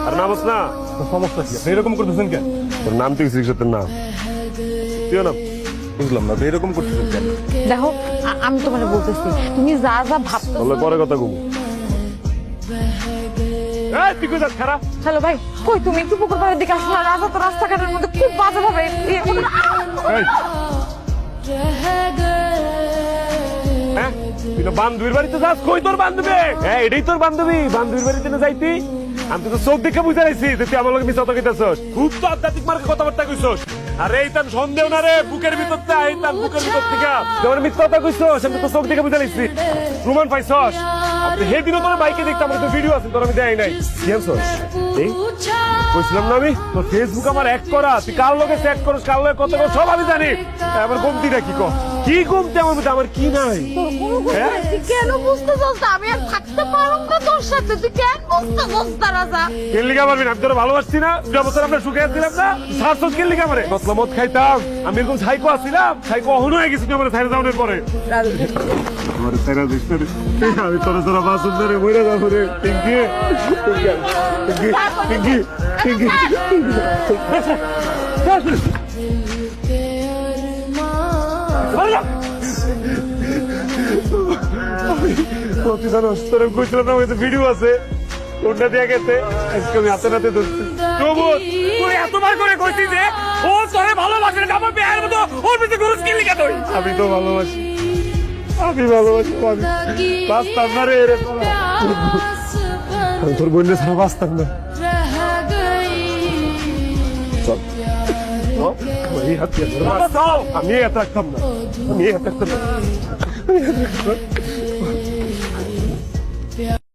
আর nums না সমস্যা কি? আপনি এরকম করতেছেন কেন? তোর নাম তুই তোর নাম তুইও নাম বুঝলাম না, আপনি এরকম করতেছেন কেন? দেখো আমি তোমাকে বলতেছি, তুমি যা যা ভাবছো। বললে পরে কথা কব। তুই কোথায় খারাপ? হ্যালো ভাই, কই তুমি? একটু পুকুর পাড়ের দিকে আসো না, রাজা তো রাস্তাঘাটের মধ্যে খুব বাজে ভাবে তুই তো বান্ধবীর বাড়িতে যাস, কই তোর বান্ধবী? হ্যাঁ এটাই তোর বান্ধবী, বান্ধবীর বাড়িতে না যাইতি? আমি তো চোখ দেখে বুঝতে পারছি যে তুই আমার লোক মিশা কথা কইতাছস। খুব তো আধ্যাত্মিক মার্কে কথাবার্তা কইছস। আরে এইটার সন্দেহ না রে, বুকের ভিতর থেকে এইটার বুকের ভিতর থেকে যেমন মিথ্যা কথা কইছস, আমি তো চোখ দেখে বুঝতে পারছি। প্রমাণ পাইছস? আপনি সেদিনও তোর বাইকে দেখতাম, আমার তো ভিডিও আছে, তোর আমি দেখাই নাই। কি আনছস? এই কইছিলাম না আমি তোর ফেসবুক আমার এক করা, তুই কার লোকে চ্যাট করস, কার লোকে কত করস সব আমি জানি। আমার কমতিটা কি কর? কি কমতি আমার মধ্যে? আমার কি নাই? হ্যাঁ? তুই কেন বুঝতে চাস না? আমি আর থাকতে পারবো না তোর সাথে। তুই কেন বুঝতে চাস না রাজা? কেল্লিকা পারবি না? আমি তোর ভালোবাসছি না? বছর আমরা সুখে আসছিলাম না? সারসস কেল্লিকা মারে মতলা মদ খাইতাম, আমি এরকম সাইকো আসছিলাম, সাইকো অহন হয়ে গেছি তুই আমার সাইরা যাওয়ার পরে। আমার সাইরা দিস না রে। আমি তোর তোরা বাসুন ধরে মরে যাবো রে। পিঙ্কি পিঙ্কি পিঙ্কি পিঙ্কি প্রতিদান অস্তরে কইছিল না, ওই ভিডিও আছে, কোনটা দিয়ে গেছে আজকে আমি হাতে নাতে ধরছি। তুই এতবার করে কইছিস যে ও তোরে ভালোবাসে না, আমার বিয়ের মতো ওর পিছনে ঘুরুস কি লিখা তুই? আমি তো ভালোবাসি, আমি ভালোবাসি, আমি বাঁচতাম না রে। আমি তোর বোনের ছাড়া বাঁচতাম না। চল আমি হাত দিয়ে ধরে বাঁচ। আমি এত রাখতাম না, আমি এত রাখতাম না।